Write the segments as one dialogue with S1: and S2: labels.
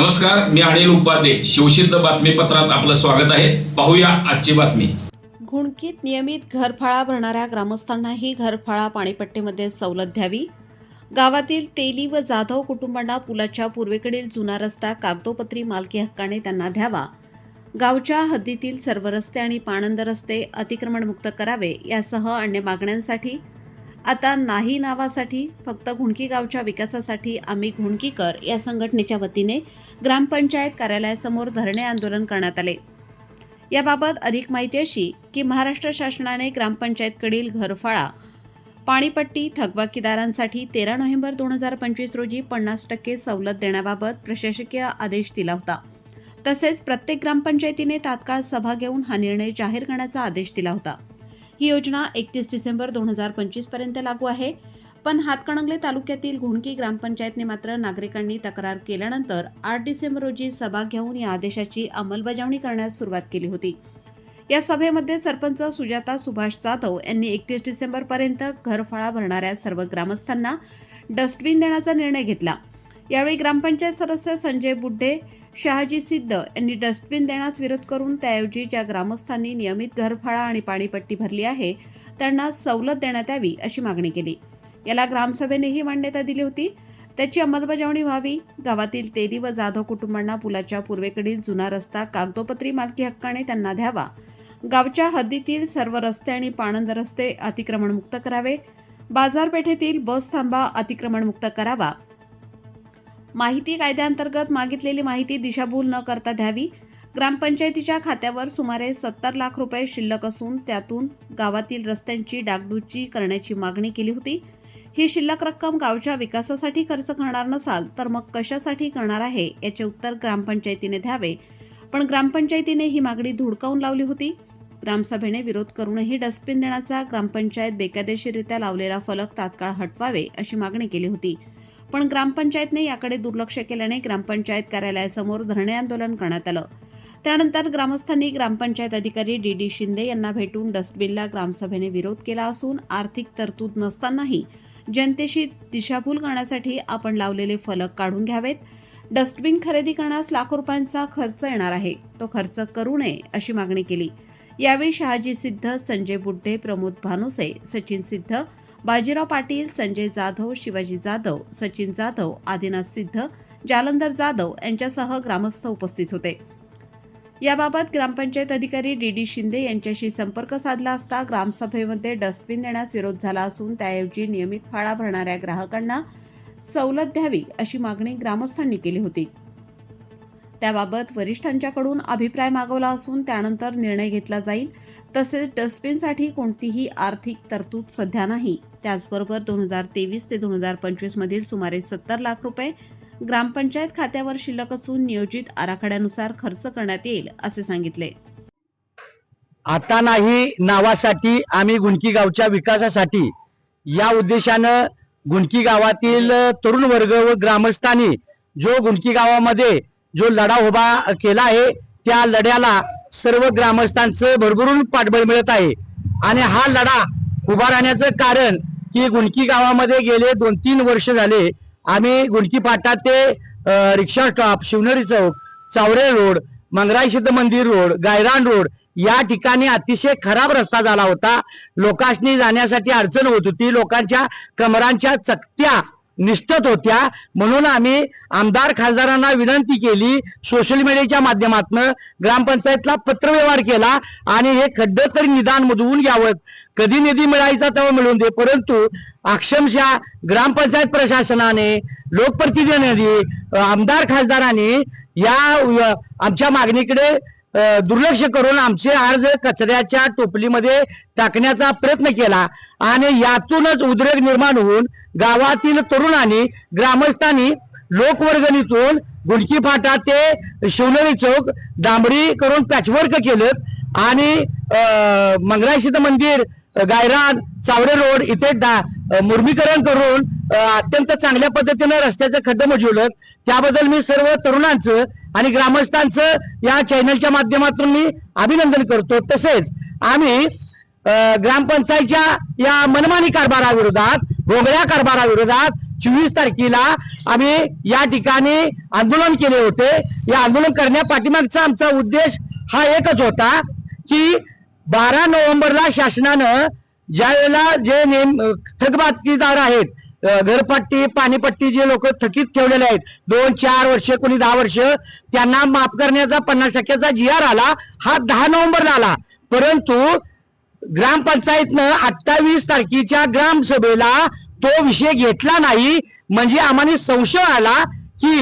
S1: नमस्कार, मी अनिल उपाध्ये. शिवसिद्ध बातमीपत्रात आपलं स्वागत आहे. पाहूया आजची बातमी.
S2: घुणकीत नियमित घरफाळा भरणाऱ्या ग्रामस्थांनाही घरफाळा पाणीपट्टीमध्ये सवलत द्यावी. गावातील तेली व जाधव कुटुंबांना पुलाच्या पूर्वेकडील जुना रस्ता कागदोपत्री मालकी हक्काने त्यांना द्यावा. गावच्या हद्दीतील सर्व रस्ते आणि पाणंद रस्ते अतिक्रमणमुक्त करावे यासह अन्य मागण्यांसाठी आता नाही नावासाठी फक्त घुणकी गावच्या विकासासाठी आम्ही घुणकीकर या संघटनेच्या वतीने ग्रामपंचायत कार्यालयासमोर धरणे आंदोलन करण्यात आले. याबाबत अधिक माहिती अशी की महाराष्ट्र शासनाने ग्रामपंचायतकडील घरफाळा पाणीपट्टी थकबाकीदारांसाठी 13 नोव्हेंबर 2025 रोजी 50% सवलत देण्याबाबत प्रशासकीय आदेश दिला होता. तसेच प्रत्येक ग्रामपंचायतीने तात्काळ सभा घेऊन हा निर्णय जाहीर करण्याचा आदेश दिला होता. ही योजना 31 डिसेंबर 2025 पर्यंत लागू आहे. पण हातकणंगले तालुक्यातील घुणकी ग्रामपंचायतने मात्र नागरिकांनी तक्रार केल्यानंतर 8 डिसेंबर रोजी सभा घेऊन या आदेशाची अंमलबजावणी करण्यास सुरुवात केली होती. या सभेमध्ये सरपंच सुजाता सुभाष जाधव यांनी 31 डिसेंबर पर्यंत घरफाळा भरणाऱ्या सर्व ग्रामस्थांना डस्टबिन देण्याचा निर्णय घेतला. यावेळी ग्रामपंचायत सदस्य संजय बुड्ढे, शहाजी सिद्ध यांनी डस्टबिन देण्यास विरोध करून त्याऐवजी ज्या ग्रामस्थांनी नियमित घरफाळा आणि पाणीपट्टी भरली आहे त्यांना सवलत देण्यात यावी अशी मागणी केली. याला ग्रामसभेनेही मान्यता दिली होती. त्याची अंमलबजावणी व्हावी. गावातील तेली व जाधव कुटुंबांना पुलाच्या पूर्वेकडील जुना रस्ता कागदोपत्री मालकी हक्काने त्यांना द्यावा. गावच्या हद्दीतील सर्व रस्ते आणि पाणंद रस्ते अतिक्रमणमुक्त करावे. बाजारपेठेतील बस थांबा अतिक्रमणमुक्त करावा. माहिती कायद्याअंतर्गत मागितलेली माहिती दिशाभूल न करता द्यावी. ग्रामपंचायतीच्या खात्यावर सुमारे 70 लाख रुपये शिल्लक असून त्यातून गावातील रस्त्यांची डागडुजी करण्याची मागणी केली होती. ही शिल्लक रक्कम गावच्या विकासासाठी खर्च करणार नसाल तर मग कशासाठी करणार आहे याचे उत्तर ग्रामपंचायतीने द्यावे. पण ग्रामपंचायतीने ही मागणी धुडकावून लावली होती. ग्रामसभेने विरोध करूनही डस्टबिन देण्याचा ग्रामपंचायत बेकायदेशीररित्या लावलेला फलक तात्काळ हटवावे अशी मागणी केली होती. पण ग्रामपंचायतने याकडे दुर्लक्ष केल्याने ग्रामपंचायत कार्यालयासमोर धरणे आंदोलन करण्यात आलं. त्यानंतर ग्रामस्थांनी ग्रामपंचायत अधिकारी डी शिंदे यांना भेटून डस्टबिनला ग्रामसभेने विरोध केला असून आर्थिक तरतूद नसतानाही जनतेशी दिशाभूल करण्यासाठी आपण लावलेले फलक काढून घ्यावेत. डस्टबिन खरेदी करण्यास लाखो रुपयांचा खर्च येणार आहे, तो खर्च करू नये अशी मागणी केली. यावेळी शहाजी सिद्ध, संजय बुड्ढे, प्रमोद भानुसे, सचिन सिद्ध, बाजीराव पाटील, संजय जाधव, शिवाजी जाधव, सचिन जाधव, आदिनाथ सिद्ध, जालंधर जाधव यांच्यासह ग्रामस्थ उपस्थित होते. याबाबत ग्रामपंचायत अधिकारी डी शिंदे यांच्याशी संपर्क साधला असता ग्रामसभेमध्ये डस्टबिन देण्यास विरोध झाला असून त्याऐवजी नियमित फाळा भरणाऱ्या ग्राहकांना सवलत द्यावी अशी मागणी ग्रामस्थांनी केली होती. त्याबाबत वरिष्ठांच्याकडून अभिप्राय मागवला असून त्यानंतर निर्णय घेतला जाईल. तसेच डस्टबिनसाठी कोणतीही आर्थिक तरतूद सध्या नाही. त्याचबरोबर 2023 ते 2025 मधील सुमारे 70 लाख रुपये ग्रामपंचायत खात्यावर शिल्लक असून नियोजित आराखड्यानुसार खर्च करण्यात येईल असे सांगितले.
S3: आता नाही नावासाठी आम्ही घुणकी गावच्या विकासासाठी या उद्देशानं घुणकी गावातील तरुण वर्ग व ग्रामस्थांनी जो घुणकी गावामध्ये जो लढा उभा केला आहे त्या लढ्याला सर्व ग्रामस्थांचं भरभरून पाठबळ मिळत आहे. आणि हा लढा उभा राहण्याचं कारण की घुणकी गावामध्ये गेले 2-3 वर्ष झाले आम्ही घुणकी फाटा ते रिक्षा स्टॉप, शिवनेरी चौक, चावरे रोड, मंगराई सिद्ध मंदिर रोड, गायरान रोड या ठिकाणी अतिशय खराब रस्ता झाला होता. लोकांनी जाण्यासाठी अडचण होत होती. लोकांच्या कमरांच्या चकत्या निष्ठत होत्या. म्हणून आम्ही आमदार खासदारांना विनंती केली, सोशल मीडियाच्या माध्यमातून ग्रामपंचायतला पत्रव्यवहार केला आणि हे खड्डे तरी निदान मधवून घ्यावं. कधी निधी मिळायचा तेव्हा मिळून दे, परंतु अक्षमशः ग्रामपंचायत प्रशासनाने, लोकप्रतिनिधी, आमदार खासदारांनी या आमच्या मागणीकडे दुर्लक्ष करून आमचे अर्ज कचऱ्याच्या टोपलीमध्ये टाकण्याचा प्रयत्न केला. आणि यातूनच उद्रेक निर्माण होऊन गावातील तरुणांनी, ग्रामस्थांनी लोकवर्गणीतून घुणकी फाटा ते शिवनेरी चौक डांबरी करून पॅचवर्क केलं आणि मंगराई सिद्ध मंदिर, गायरान, चावरे रोड इथे मुर्मीकरण करून अत्यंत चांगल्या पद्धतीने रस्त्याचं खड्डे मजवलं. त्याबद्दल मी सर्व तरुणांचं आणि ग्रामस्थांचं या चॅनलच्या माध्यमातून मी अभिनंदन करतो. तसेच आम्ही ग्रामपंचायतच्या या मनमानी कारभाराविरोधात, भोंगळ्या कारभाराविरोधात 24 तारखेला आम्ही या ठिकाणी आंदोलन केले होते. या आंदोलन करण्यापाठीमागचा आमचा उद्देश हा एकच होता की 12 नोव्हेंबरला शासनानं ज्या वेळेला जे थकबाकीदार आहेत, घरपट्टी पाणीपट्टी जे लोक थकीत ठेवलेले आहेत 2-4 वर्ष कोणी 10 वर्ष, त्यांना माफ करण्याचा 50% GR आला. हा 10 नोव्हेंबरला आला. परंतु ग्रामपंचायतनं 28 तारखेच्या ग्रामसभेला तो विषय घेतला नाही. म्हणजे आम्हाला संशय आला की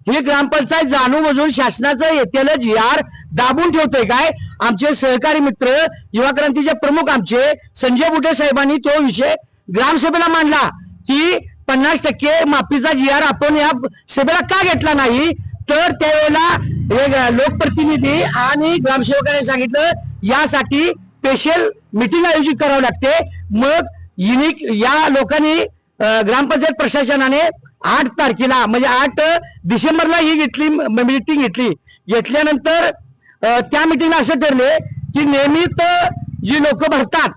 S3: ही ग्रामपंचायत जाणून बुजून शासनाचं येतेलं GR दाबून ठेवतोय काय. आमचे सहकारी मित्र युवा क्रांतीचे प्रमुख आमचे संजय बुटे साहेबांनी तो विषय ग्रामसभेला मांडला की 50% माफीचा GR आपण या सभेला का घेतला नाही. तर त्यावेळेला लोकप्रतिनिधी आणि ग्रामसेवकांनी सांगितलं यासाठी स्पेशल मीटिंग आयोजित करावं लागते. मग या लोकांनी ग्रामपंचायत प्रशासनाने 8 तारखेला म्हणजे 8 डिसेंबरला ही मीटिंग घेतल्यानंतर त्या मीटिंगला असं ठरले की नियमित जी लोक भरतात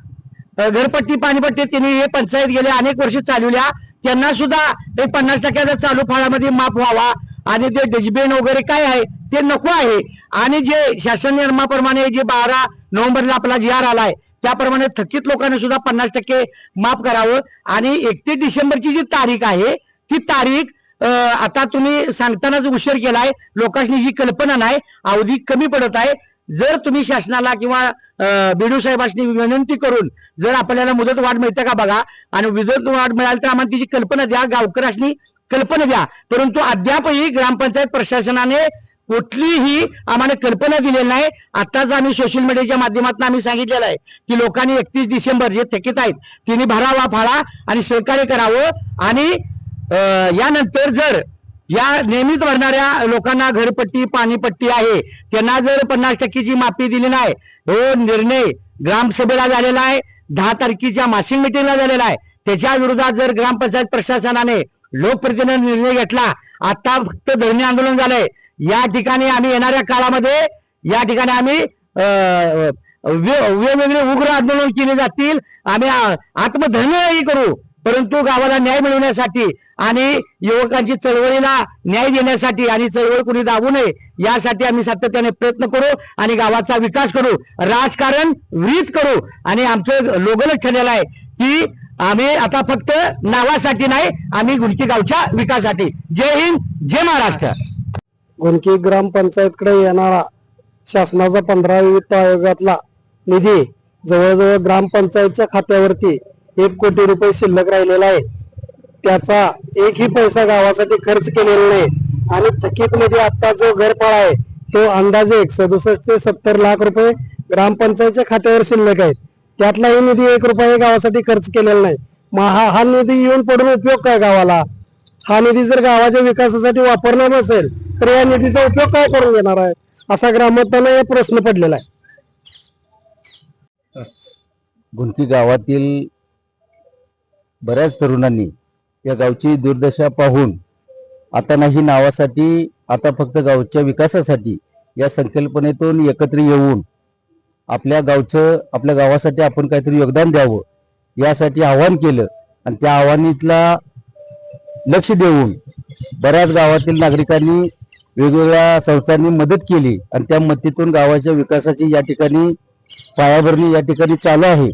S3: घरपट्टी पाणीपट्टी, त्यांनी हे पंचायत गेले अनेक वर्ष चालवल्या, त्यांना सुद्धा 50% चालू फाळामध्ये माफ व्हावा आणि ते डस्टबिन वगैरे काय आहे ते नको आहे. आणि जे शासन नियमाप्रमाणे जे 12 नोव्हेंबरला आपला GR आलाय त्याप्रमाणे थकीत लोकांना सुद्धा 50% माफ करावं. आणि 31 डिसेंबरची जी तारीख आहे ती तारीख आता तुम्ही सांगतानाच उशीर केलाय. लोकांनी जी कल्पना नाही, अवधी कमी पडत आहे. जर तुम्ही शासनाला किंवा BDO साहेबांनी विनंती करून जर आपल्याला मुदत वाढ मिळते का बघा, आणि मुदत वाढ मिळाली तर आम्हाला तिची कल्पना द्या, गावकऱ्यांनी कल्पना द्या. परंतु अद्यापही ग्रामपंचायत प्रशासनाने कुठलीही आम्हाला कल्पना दिलेली नाही. आताच आम्ही सोशल मीडियाच्या माध्यमातून आम्ही सांगितलेलं आहे की लोकांनी 31 डिसेंबर जे थकीत आहेत त्यांनी भरावा फाळा आणि सहकार्य करावं. आणि यानंतर जर या नियमित भरणाऱ्या लोकांना घरपट्टी पाणीपट्टी आहे त्यांना जर 50%ची माफी दिली नाही, हो निर्णय ग्रामसभेला झालेला आहे, 10 तारखेच्या मासिक मीटिंगला झालेला आहे. त्याच्या विरोधात जर ग्रामपंचायत प्रशासनाने लोकप्रतिनिधी निर्णय घेतला, आता फक्त धरणे आंदोलन झालंय. या ठिकाणी आम्ही येणाऱ्या काळामध्ये या ठिकाणी आम्ही वेगवेगळे उग्र आंदोलन केले जातील. आम्ही आत्मधर्मही करू, परंतु गावाला न्याय मिळवण्यासाठी आणि युवकांची चळवळीला न्याय देण्यासाठी आणि चळवळ कुणी दाबू नये यासाठी आम्ही सातत्याने प्रयत्न करू आणि गावाचा विकास करू, राजकारण विहित करू. आणि आमचं लोगलच ठरलेलं आहे की आम्ही आता फक्त नावासाठी नाही, आम्ही गुंडकी गावच्या विकासासाठी. जय हिंद, जय महाराष्ट्र.
S4: गुंडकी ग्रामपंचायतकडे येणारा शासनाचा 15व्या वित्त आयोगातला निधी जवळजवळ ग्रामपंचायतच्या खात्यावरती 1 कोटी रुपये शिल्लक राहिलेला आहे. त्याचा एकही पैसा गावासाठी खर्च केलेला नाही. आणि थकीत निधी आता जो घरफाळा आहे तो अंदाजे 67 ते 70 लाख रुपये ग्रामपंचायतच्या खात्यावर शिल्लक आहे. त्यातलाही निधी 1 रुपया गावासाठी खर्च केलेला नाही. मग हा निधी येऊन पडून उपयोग काय गावाला. हा निधी जर गावाच्या विकासासाठी वापरला नसेल तर या निधीचा उपयोग काय करून घेणार आहे, असा ग्रामस्थांना प्रश्न पडलेला आहे.
S5: गुंडकी गावातील बऱ्याच तरुणांनी या गावची दुर्दशा पाहून आता नाही नावासाठी, आता फक्त गावच्या विकासासाठी या संकल्पनेतून एकत्र येऊन आपल्या गावासाठी आपण काहीतरी योगदान द्यावं यासाठी आवाहन केलं. आणि त्या आव्हानाला लक्ष देऊन बऱ्याच गावातील नागरिकांनी वेगवेगळ्या संस्थांनी मदत केली आणि त्या मदतीतून गावाच्या विकासाची या ठिकाणी पायाभरणी या ठिकाणी चालू आहे.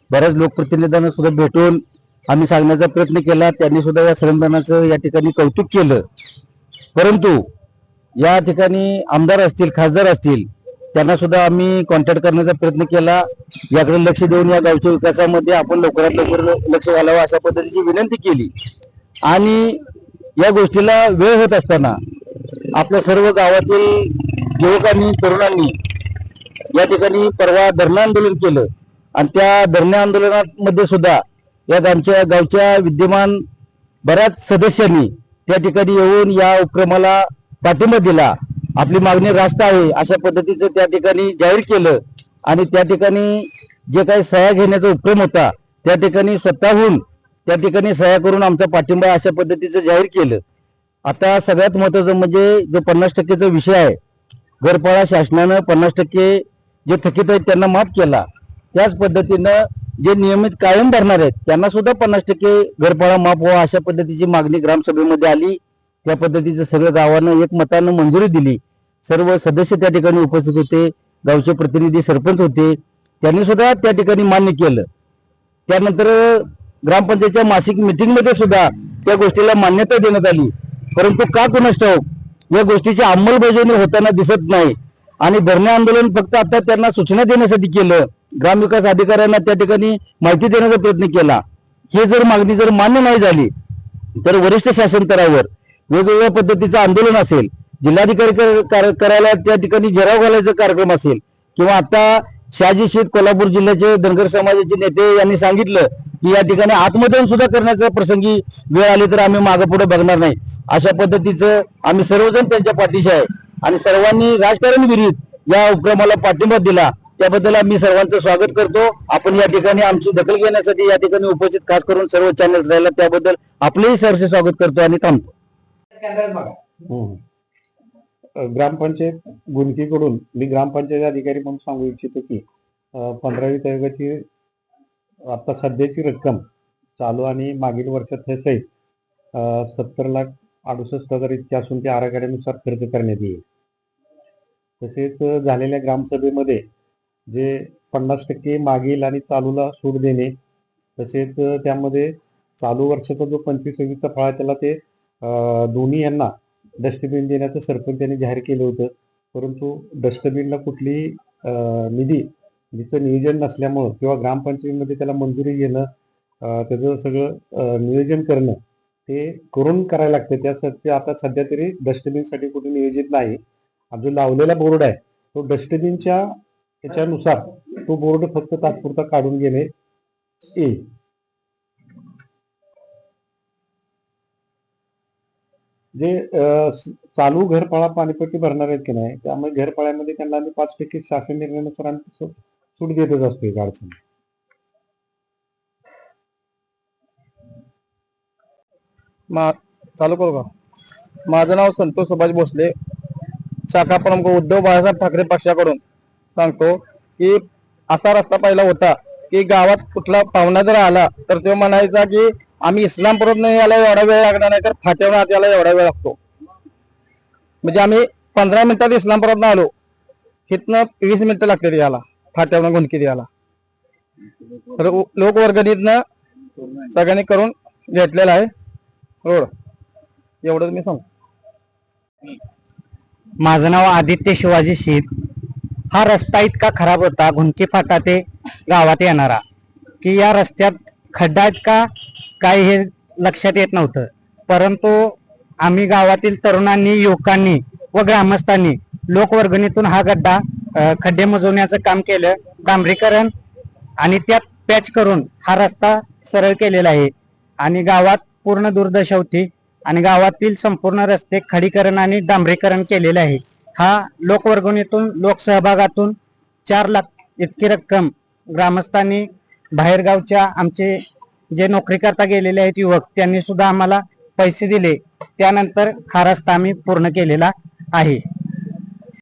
S5: बऱ्याच लोकप्रतिनिधींना सुद्धा भेटून आम्ही सांगण्याचा प्रयत्न केला, त्यांनी सुद्धा या श्रमदानाचं या ठिकाणी कौतुक केलं. परंतु या ठिकाणी आमदार असतील, खासदार असतील, त्यांना सुद्धा आम्ही कॉन्टॅक्ट करण्याचा प्रयत्न केला. याकडे लक्ष देऊन या गावच्या विकासामध्ये आपण लवकरात लवकर लक्ष घालावं अशा पद्धतीची विनंती केली. आणि या गोष्टीला वेळ होत असताना आपल्या सर्व गावातील युवकांनी तरुणांनी या ठिकाणी परवा धरणं आंदोलन केलं. आणि त्या धरणे आंदोलनामध्ये सुद्धा या गावच्या विद्यमान बऱ्याच सदस्यांनी त्या ठिकाणी येऊन या उपक्रमाला पाठिंबा दिला. आपली मागणी रास्त आहे अशा पद्धतीचं त्या ठिकाणी जाहीर केलं. आणि त्या ठिकाणी जे काही सह्या घेण्याचा उपक्रम होता त्या ठिकाणी स्वतःहून त्या ठिकाणी सह्या करून आमचा पाठिंबा अशा पद्धतीचं जाहीर केलं. आता सगळ्यात महत्वाचं म्हणजे जो 50%चा विषय आहे, घरफाळा शासनानं 50% जे थकीत आहेत त्यांना माफ केला. त्याच पद्धतीनं जे नियमित कायम भरणार आहेत त्यांना सुद्धा 50% घरफाळा माफ व्हावा अशा पद्धतीची मागणी ग्रामसभेमध्ये आली. त्या पद्धतीचं सगळं गावानं एक मतानं मंजुरी दिली. सर्व सदस्य त्या ठिकाणी उपस्थित होते, गावचे प्रतिनिधी सरपंच होते, त्यांनी सुद्धा त्या ठिकाणी मान्य केलं. त्यानंतर ग्रामपंचायतच्या मासिक मीटिंगमध्ये सुद्धा त्या गोष्टीला मान्यता देण्यात आली. परंतु का कोणास ठाऊक या गोष्टीची अंमलबजावणी होताना दिसत नाही आणि धरणे आंदोलन फक्त आता त्यांना सूचना देण्यासाठी केलं. ग्रामविकास अधिकाऱ्यांना त्या ठिकाणी माहिती देण्याचा प्रयत्न केला. हे जर मागणी जर मान्य नाही झाली तर वरिष्ठ शासन स्तरावर वेगवेगळ्या पद्धतीचं आंदोलन असेल, जिल्हाधिकारी कार्यालयात त्या ठिकाणी घेराव घालायचा कार्यक्रम असेल, किंवा आता शहाजी शेत कोल्हापूर जिल्ह्याचे धनगर समाजाचे नेते यांनी सांगितलं की या ठिकाणी आत्मदहन सुद्धा करण्याचा प्रसंगी वेळ आली तर आम्ही मागे पुढे बघणार नाही. अशा पद्धतीचं आम्ही सर्वजण त्यांच्या पाठीशी आहे आणि सर्वांनी राजकारण विरहित या उपक्रमाला पाठिंबा दिला त्याबद्दल आम्ही सर्वांचं स्वागत करतो. आपण या ठिकाणी आमची दखल घेण्यासाठी या ठिकाणी उपस्थित खास करून सर्व चॅनल्स राहिला त्याबद्दल आपलेही सहर्ष स्वागत करतो आणि थांबतो.
S4: ग्रामपंचायत गुंकीकडून मी ग्रामपंचायत अधिकारी म्हणून सांगू इच्छितो की 15वी आयोगाची आता सध्याची रक्कम चालू आणि मागील वर्षात हे सहित 70,68,000 इतकी असून त्या आराखड्यानुसार खर्च करण्यात येईल. तसेच झालेल्या ग्रामसभेमध्ये जे 50% मागील आणि चालूला सूट देणे, तसेच त्यामध्ये चालू वर्षाचा जो 25-26चा फळा त्याला ते दोन्ही यांना डस्टबिन देण्याचं सरपंच यांनी जाहीर केलं होतं. परंतु डस्टबिनला कुठली निधी जिचं नियोजन नसल्यामुळं किंवा ग्रामपंचायतीमध्ये त्याला मंजुरी घेणं, त्याचं सगळं नियोजन करणं ते करून करायला लागतं. त्यासाठी आता सध्या तरी डस्टबिनसाठी कुठे नियोजित नाही. जो लावलेला बोर्ड आहे तो डस्टबिनच्या याच्यानुसार तो बोर्ड फक्त तात्पुरता काढून घेणे येईल. जे चालू घरफाळा पाणीपट्टी भरणार आहेत की नाही, त्यामुळे घरफाळ्यामध्ये त्यांना आम्ही 5% शासन निर्णयानुसार आम्ही सूट देतच असतो. एक अडचण
S6: चालू करू का? माझं नाव संतोष सुभाष भोसले, शाखा प्रमुख उद्धव बाळासाहेब ठाकरे पक्षाकडून सांगतो की असा रस्ता पहिला होता की गावात कुठला पाहुणा जर आला तर तो म्हणायचा की आम्ही इस्लामपुरात यायला एवढा वेळ लागणार नाही तर फाट्यावर आत यायला एवढा वेळ लागतो. म्हणजे आम्ही 15 मिनिटात इस्लामपुरात आलो, इथनं 20 मिनिटं लागते याला फाट्यावर गुंडकीत यायला. तर लोकवर्गणीतनं सगळ्यांनी करून घेतलेला आहे रोड. एवढंच मी सांगतो.
S3: माझं नाव आदित्य शिवाजी शीत. हा रस्ता इतका खराब होता गुंडकी फाटा ते गावात येणारा की या रस्त्यात खड्डा आहेत का काय हे लक्षात येत नव्हतं. परंतु आम्ही गावातील तरुणांनी, युवकांनी व ग्रामस्थांनी लोकवर्गणीतून हा गड्डा खड्डे मुजवण्याचं काम केलं. डांबरीकरण आणि त्यात पॅच करून हा रस्ता सरळ केलेला आहे आणि गावात पूर्ण दुर्दशा होती आणि गावातील संपूर्ण रस्ते खडीकरण आणि डांबरीकरण केलेले आहे. हा लोकवर्गणीतून, लोकसहभागातून 4 लाख इतकी रक्कम ग्रामस्थांनी, बाहेरगावच्या आमचे जे नोकरी करता गेलेले आहेत युवक त्यांनी सुद्धा आम्हाला पैसे दिले. त्यानंतर हा रस्ता आम्ही पूर्ण केलेला आहे.